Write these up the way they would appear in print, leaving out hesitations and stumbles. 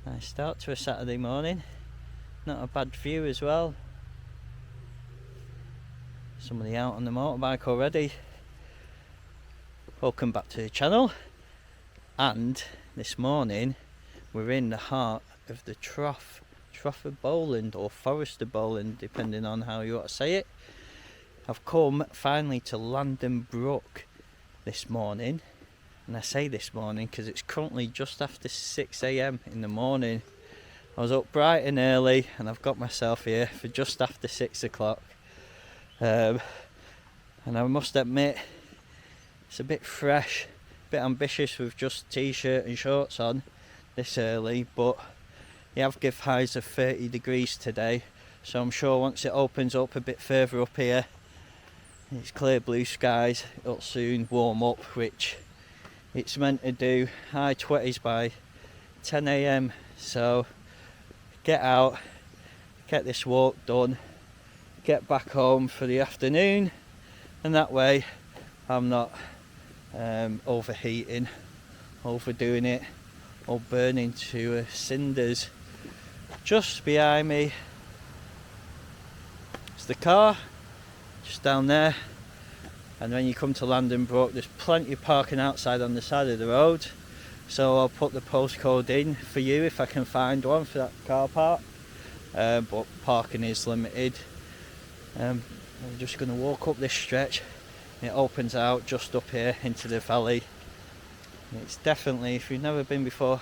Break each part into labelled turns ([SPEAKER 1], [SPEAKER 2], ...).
[SPEAKER 1] Nice start to a Saturday morning. Not a bad view as well. Somebody out on the motorbike already. Welcome back to the channel. And this morning we're in the heart of the Trough of Bowland, or Forest of Bowland, depending on how you want to say it. I've come finally to Langden Brook this morning, and I say this morning because it's currently just after 6 AM in the morning. I was up bright and early and I've got myself here for just after 6 o'clock. And I must admit, it's a bit fresh, a bit ambitious with just t-shirt and shorts on this early, but you have give highs of 30 degrees today, so I'm sure once it opens up a bit further up here, it's clear blue skies, it'll soon warm up, which it's meant to do. High 20s by 10 AM, so get out, get this walk done, get back home for the afternoon, and that way I'm not overheating, overdoing it, or burning to cinders. Just behind me is the car, just down there, and when you come to Langden Brook there's plenty of parking outside on the side of the road, so I'll put the postcode in for you if I can find one for that car park, but parking is limited. I'm just going to walk up this stretch. It opens out just up here into the valley. It's definitely, if you've never been before,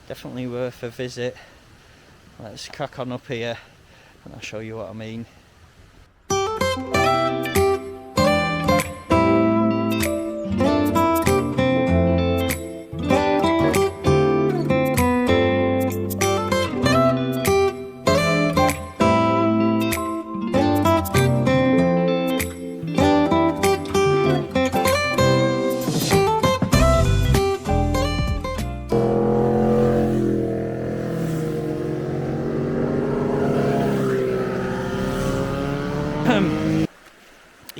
[SPEAKER 1] definitely worth a visit. Let's crack on up here and I'll show you what I mean.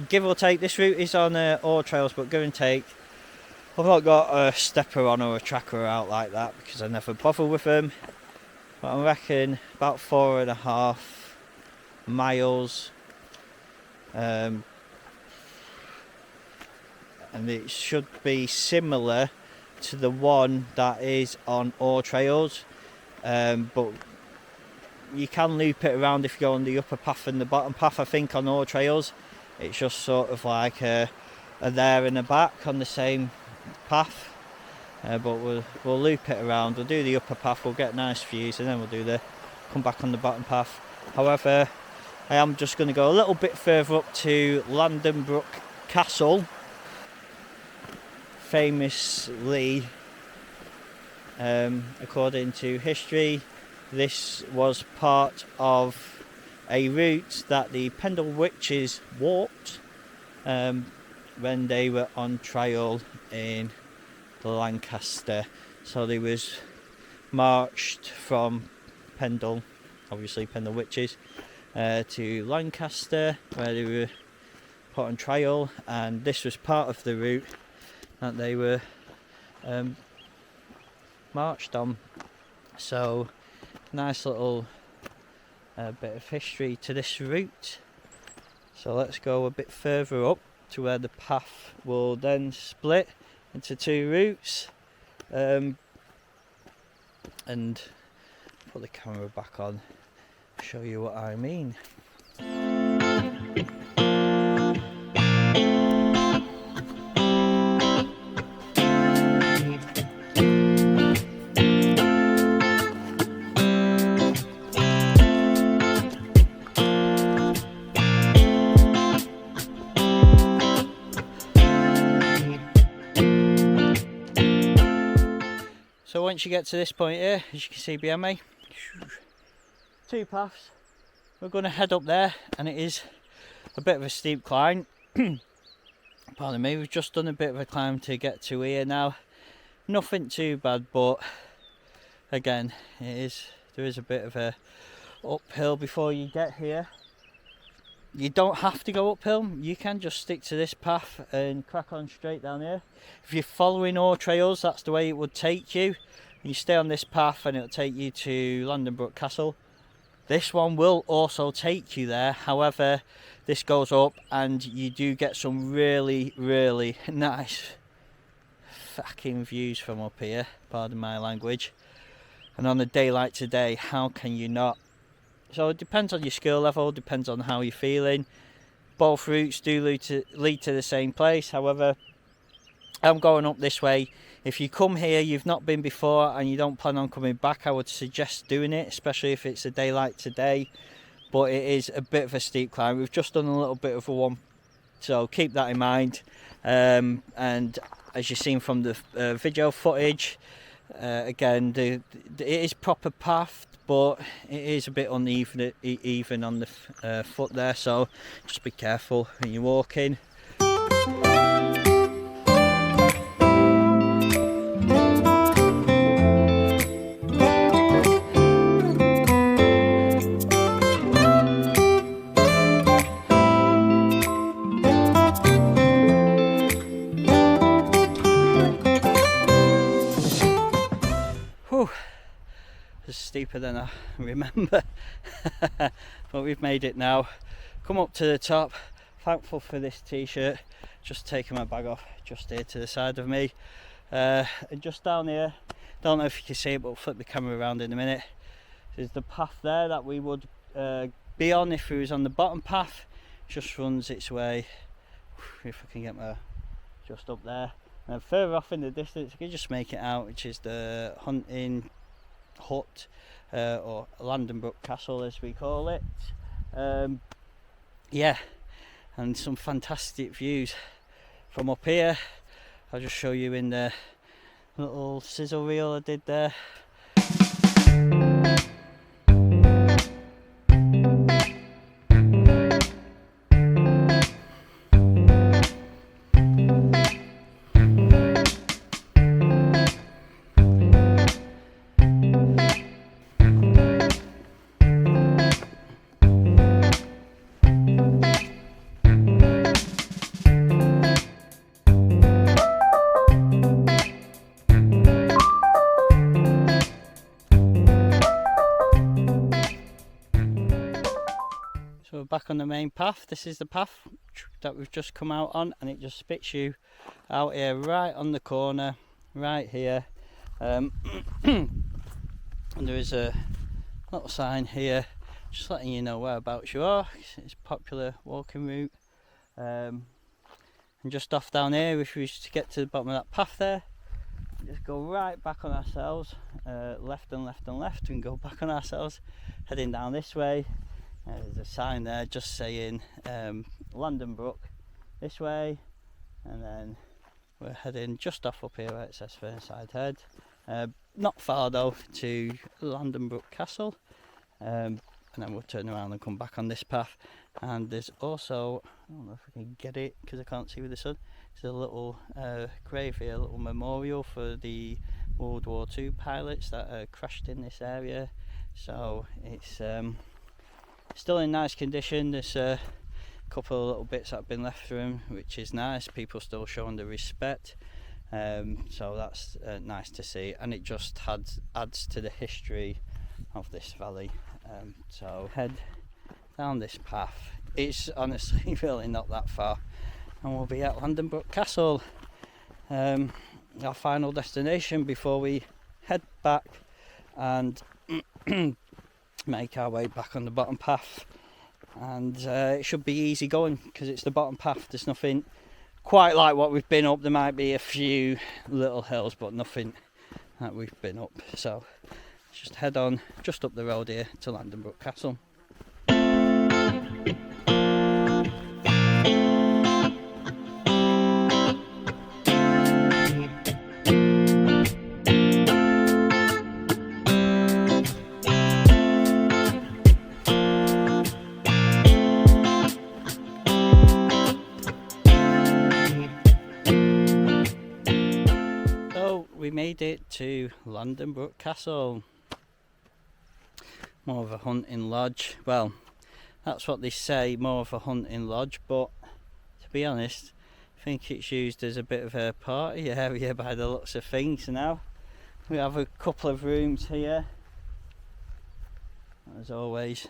[SPEAKER 1] Give or take, this route is on ore trails, but give and take, I've not got a stepper on or a tracker out like that because I never bother with them, but I reckon about 4.5 miles, and it should be similar to the one that is on ore trails, but you can loop it around if you go on the upper path and the bottom path. I think on ore trails it's just sort of like a there and a back on the same path, but we'll loop it around. We'll do the upper path, we'll get nice views, and then we'll come back on the bottom path. However, I am just going to go a little bit further up to Langden Brook Castle. Famously, according to history, this was part of a route that the Pendle witches walked when they were on trial in Lancashire. So they was marched from Pendle, obviously Pendle witches, to Lancashire where they were put on trial, and this was part of the route that they were marched on. So nice little bit of history to this route. So let's go a bit further up to where the path will then split into two routes, and put the camera back on, show you what I mean. So once you get to this point here, as you can see behind me, two paths. We're going to head up there, and it is a bit of a steep climb. Pardon me, we've just done a bit of a climb to get to here now. Nothing too bad, but again, there is a bit of a uphill before you get here. You don't have to go uphill, you can just stick to this path and crack on straight down here. If you're following ore trails, that's the way it would take you. You stay on this path and it'll take you to Langden Brook Castle. This one will also take you there, however this goes up and you do get some really nice fucking views from up here, pardon my language. And on a day like today, how can you not? So it depends on your skill level, depends on how you're feeling. Both routes do lead to the same place, however I'm going up this way. If you come here, you've not been before and you don't plan on coming back, I would suggest doing it, especially if it's a day like today. But it is a bit of a steep climb. We've just done a little bit of a one, so keep that in mind. And as you've seen from the video footage, again, it is proper path, but it is a bit uneven even on the foot there, so just be careful when you're walking. It's steeper than I remember, but we've made it now. Come up to the top. Thankful for this t-shirt. Just taking my bag off just here to the side of me, and just down here, don't know if you can see it, but I'll flip the camera around in a minute. There's the path there that we would be on if we was on the bottom path. Just runs its way, if I can get my just up there, and further off in the distance you can just make it out, which is the hunting hut, or Langden Brook Castle as we call it. Yeah, and some fantastic views from up here. I'll just show you in the little sizzle reel I did there. So back on the main path. This is the path that we've just come out on, and it just spits you out here right on the corner right here. And there is a little sign here just letting you know whereabouts you are. It's a popular walking route, and just off down here, if we was to get to the bottom of that path there, just go right back on ourselves, left and left and left, and go back on ourselves, heading down this way. There's a sign there just saying Langden Brook this way, and then we're heading just off up here where it says Fernside Head. Not far though to Langden Brook Castle, and then we'll turn around and come back on this path. And there's also, I don't know if I can get it because I can't see with the sun, there's a little grave here, a little memorial for the World War II pilots that crashed in this area. So it's still in nice condition. There's a couple of little bits that have been left through them, which is nice. People still showing the respect, so that's nice to see, and it just adds to the history of this valley. So head down this path. It's honestly really not that far, and we'll be at Langden Brook Castle, our final destination before we head back and make our way back on the bottom path. And it should be easy going because it's the bottom path. There's nothing quite like what we've been up. There might be a few little hills, but nothing that we've been up. So let's just head on just up the road here to Langden Brook Castle. We made it to Langden Brook Castle. More of a hunting lodge. Well, that's what they say, more of a hunting lodge, but to be honest, I think it's used as a bit of a party area by the looks of things now. We have a couple of rooms here. As always,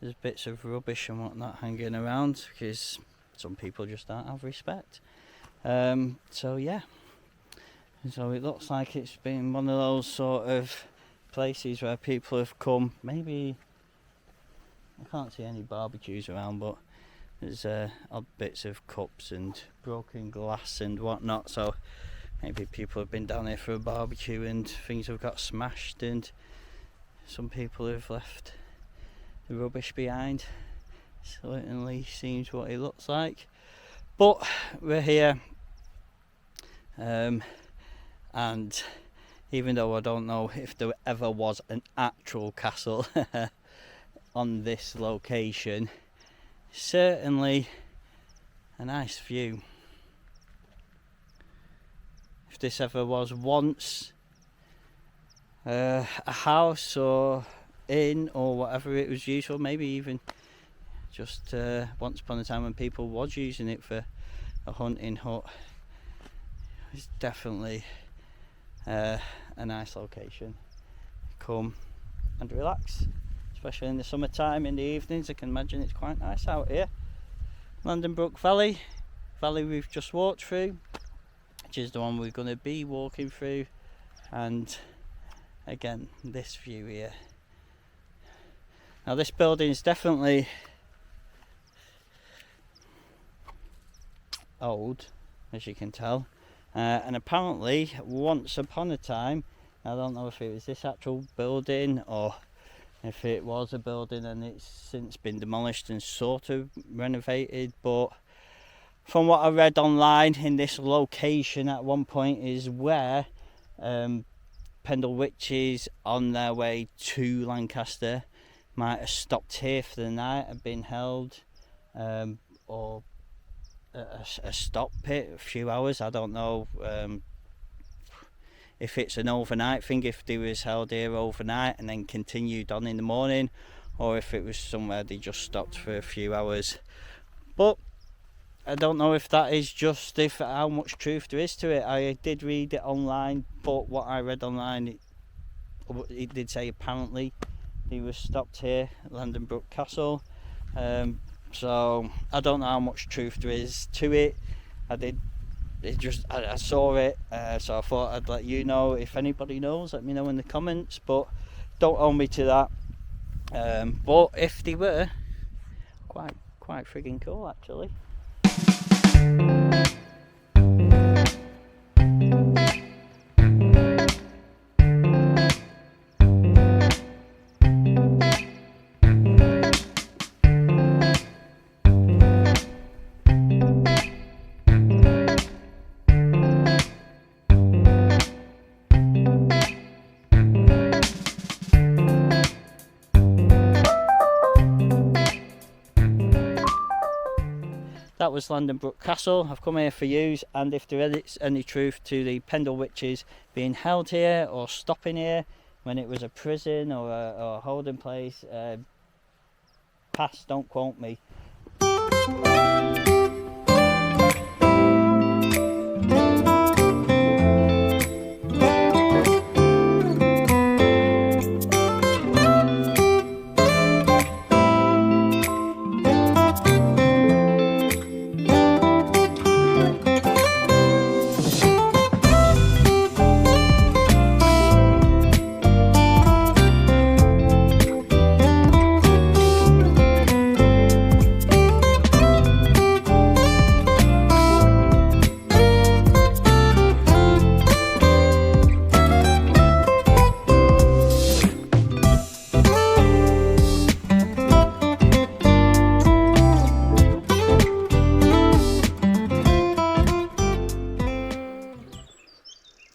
[SPEAKER 1] there's bits of rubbish and whatnot hanging around because some people just don't have respect. So yeah, so it looks like it's been one of those sort of places where people have come. Maybe I can't see any barbecues around, but there's odd bits of cups and broken glass and whatnot, so maybe people have been down here for a barbecue and things have got smashed, and some people have left the rubbish behind. Certainly seems what it looks like. But we're here, and even though I don't know if there ever was an actual castle on this location, certainly a nice view. If this ever was once a house or inn or whatever it was used for, maybe even just once upon a time when people was using it for a hunting hut, it's definitely a nice location. Come and relax, especially in the summertime in the evenings. I can imagine it's quite nice out here. Langden Brook valley we've just walked through, which is the one we're going to be walking through, and again this view here. Now this building is definitely old, as you can tell, and apparently once upon a time, I don't know if it was this actual building or if it was a building and it's since been demolished and sort of renovated, but from what I read online, in this location at one point is where Pendle witches on their way to Lancaster might have stopped here for the night and been held, or a stop pit, a few hours. I don't know if it's an overnight thing, if they was held here overnight and then continued on in the morning, or if it was somewhere they just stopped for a few hours. But I don't know if that is just how much truth there is to it. I did read it online, but what I read online, it did say apparently he was stopped here at Langden Brook Castle. So I don't know how much truth there is to it. I saw it, so I thought I'd let you know. If anybody knows, let me know in the comments, but don't hold me to that. But if they were, quite friggin' cool actually. That was Langden Brook Castle. I've come here for yous, and if there is any truth to the Pendle witches being held here or stopping here when it was a prison or a holding place, pass, don't quote me.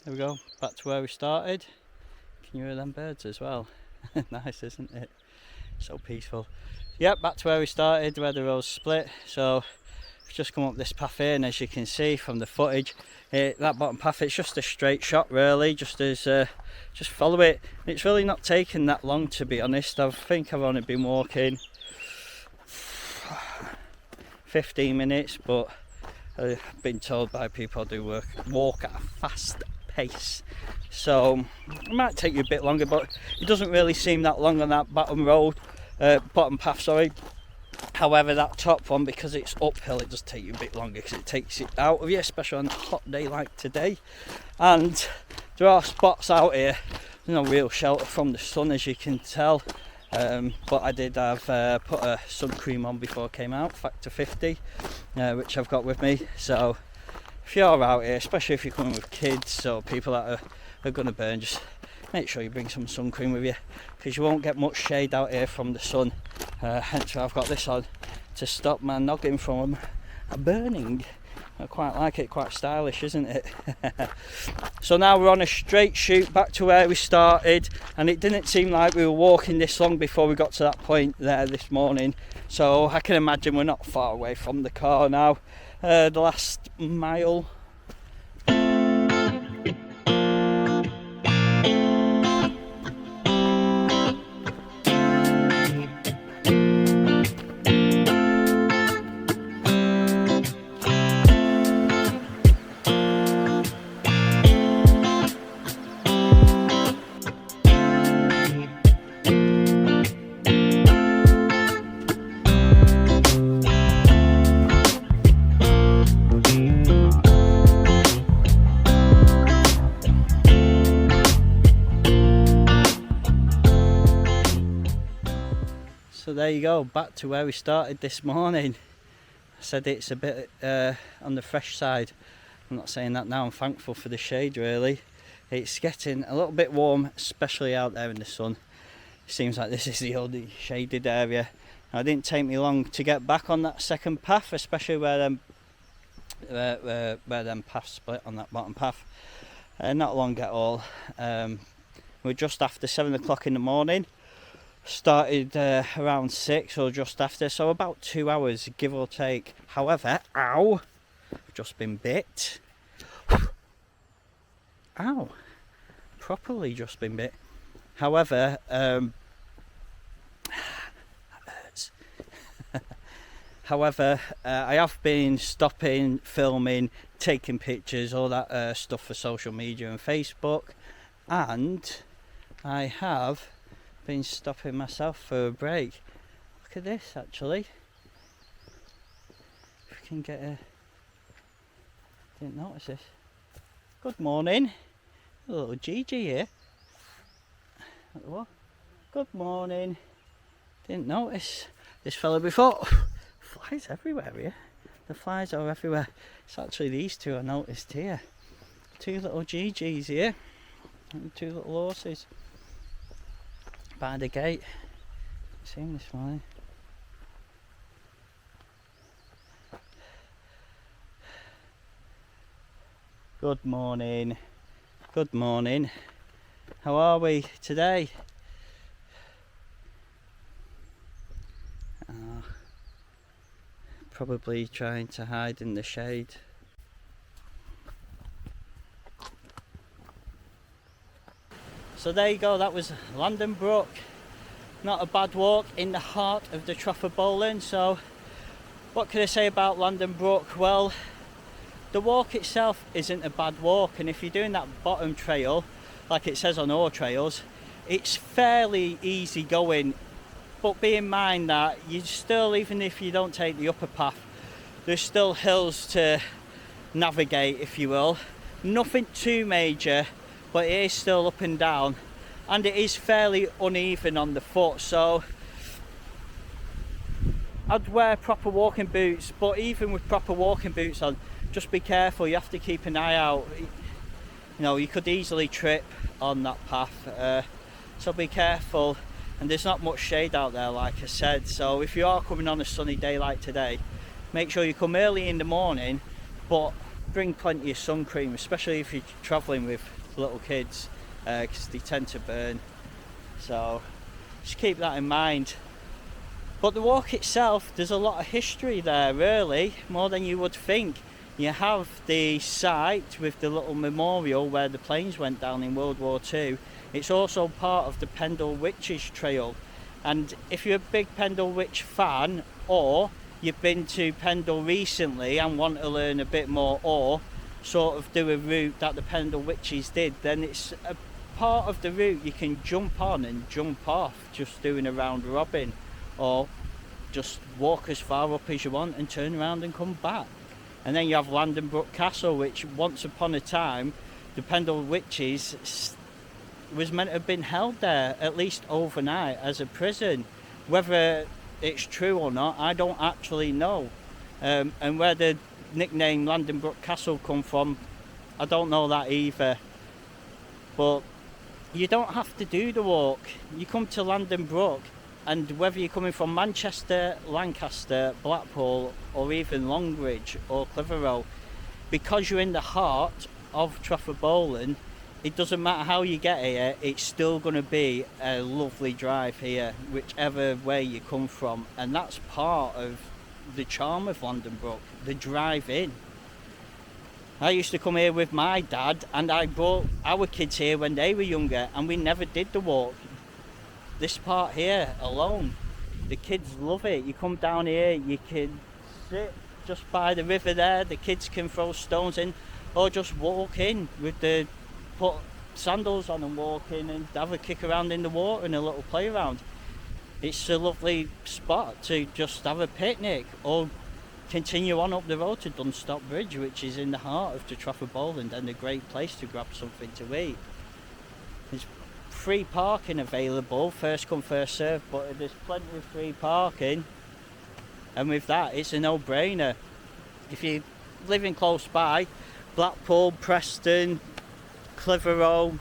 [SPEAKER 1] There we go, back to where we started. Can you hear them birds as well? Nice, isn't it? So peaceful. Yep, back to where we started, where the roads split. So we've just come up this path here, and as you can see from the footage, that bottom path, it's just a straight shot really, just follow it. It's really not taken that long, to be honest. I think I've only been walking 15 minutes, but I've been told by people who walk at a fast pace, so it might take you a bit longer, but it doesn't really seem that long on that bottom path, sorry. However, that top one, because it's uphill, it does take you a bit longer because it takes it out of you, especially on a hot day like today. And there are spots out here, there's no real shelter from the sun, as you can tell, but I did have put a sun cream on before I came out, factor 50, which I've got with me. So if you're out here, especially if you're coming with kids or people that are going to burn, just make sure you bring some sun cream with you, because you won't get much shade out here from the sun. Hence why I've got this on, to stop my noggin from burning. I quite like it, quite stylish, isn't it? So now we're on a straight shoot back to where we started, and it didn't seem like we were walking this long before we got to that point there this morning. So I can imagine we're not far away from the car now. The last mile. So there you go, back to where we started this morning. I said it's a bit on the fresh side. I'm not saying that now, I'm thankful for the shade really. It's getting a little bit warm, especially out there in the sun. It seems like this is the only shaded area. Now, it didn't take me long to get back on that second path, especially where them paths split on that bottom path. Not long at all. We're just after 7 o'clock in the morning. Started around 6 or just after, so about 2 hours give or take. However, ow, I've just been bit. Ow, properly just been bit. However, that hurts. However, I have been stopping, filming, taking pictures, all that stuff for social media and Facebook, and I have been stopping myself for a break. Look at this, actually. If we can get a... Didn't notice this. Good morning. A little Gigi here. What? Good morning. Didn't notice this fella before. Flies everywhere here. The flies are everywhere. It's actually these two I noticed here. Two little Gigis here. And two little horses by the gate. See him this morning. Good morning. Good morning. How are we today? Probably trying to hide in the shade. So there you go, that was Langden Brook. Not a bad walk in the heart of the Trough of Bowland. So what can I say about Langden Brook? Well, the walk itself isn't a bad walk, and if you're doing that bottom trail, like it says on all trails, it's fairly easy going. But bear in mind that you still, even if you don't take the upper path, there's still hills to navigate, if you will. Nothing too major, but it is still up and down, and it is fairly uneven on the foot, so I'd wear proper walking boots. But even with proper walking boots on, just be careful. You have to keep an eye out. You know, you could easily trip on that path, so be careful. And there's not much shade out there, like I said, so if you are coming on a sunny day like today, make sure you come early in the morning, but bring plenty of sun cream, especially if you're travelling with little kids, because they tend to burn. So just keep that in mind. But the walk itself, there's a lot of history there, really, more than you would think. You have the site with the little memorial where the planes went down in World War II. It's also part of the Pendle Witches Trail, and if you're a big Pendle Witch fan, or you've been to Pendle recently and want to learn a bit more, or sort of do a route that the Pendle Witches did, then it's a part of the route you can jump on and jump off, just doing a round robin, or just walk as far up as you want and turn around and come back. And then you have Langden Brook Castle, which once upon a time the Pendle Witches was meant to have been held there, at least overnight, as a prison. Whether it's true or not, I don't actually know. And where the nickname Langden Brook Castle come from, I don't know that either. But you don't have to do the walk. You come to Langden Brook, and whether you're coming from Manchester, Lancaster, Blackpool, or even Longbridge or Clitheroe, because you're in the heart of Trough of Bowland, it doesn't matter how you get here, it's still going to be a lovely drive here, whichever way you come from. And that's part of the charm of Langden Brook, the drive in. I used to come here with my dad, and I brought our kids here when they were younger, and we never did the walk. This part here alone, the kids love it. You come down here, you can sit just by the river there, the kids can throw stones in, or just walk in with put sandals on and walk in and have a kick around in the water and a little play around. It's a lovely spot to just have a picnic, or continue on up the road to Dunsop Bridge, which is in the heart of the Trough of Bowland, and a great place to grab something to eat. There's free parking available, first come first served, but there's plenty of free parking, and with that it's a no-brainer. If you're living close by, Blackpool, Preston, Clitheroe,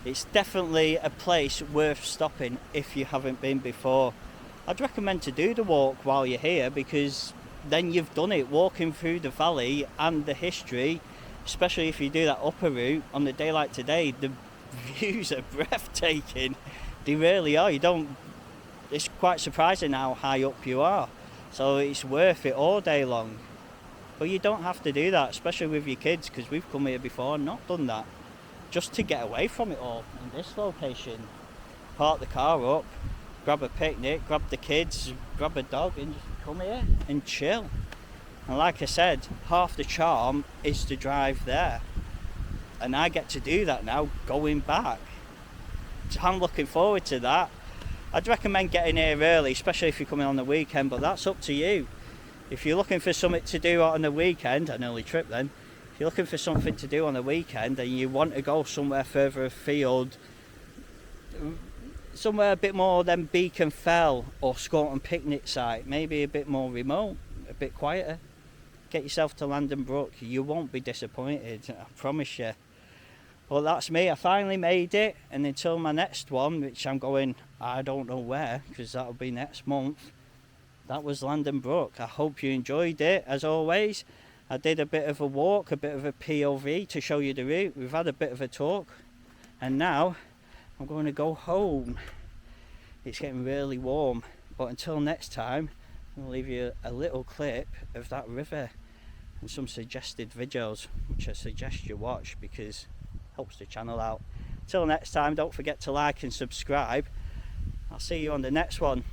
[SPEAKER 1] it's definitely a place worth stopping if you haven't been before. I'd recommend to do the walk while you're here, because then you've done it, walking through the valley and the history, especially if you do that upper route on a day like today. The views are breathtaking, they really are. It's quite surprising how high up you are, so it's worth it all day long. But you don't have to do that, especially with your kids, because we've come here before and not done that, just to get away from it all in this location. Park the car up, grab a picnic, grab the kids, grab a dog, and just come here and chill. And like I said, half the charm is to drive there, and I get to do that now going back, so I'm looking forward to that. I'd recommend getting here early, especially if you're coming on the weekend, but that's up to you. If you're looking for something to do on the weekend, an early trip then, if you're looking for something to do on the weekend and you want to go somewhere further afield, somewhere a bit more than Beacon Fell or Scorton Picnic Site, maybe a bit more remote, a bit quieter, get yourself to Langden Brook. You won't be disappointed, I promise you. Well, that's me, I finally made it, and until my next one, which I'm going, I don't know where, because that'll be next month, that was Langden Brook. I hope you enjoyed it. As always, I did a bit of a walk, a bit of a POV to show you the route. We've had a bit of a talk, and now I'm going to go home. It's getting really warm, but until next time, I'll leave you a little clip of that river and some suggested videos, which I suggest you watch because it helps the channel out. Till next time, don't forget to like and subscribe. I'll see you on the next one.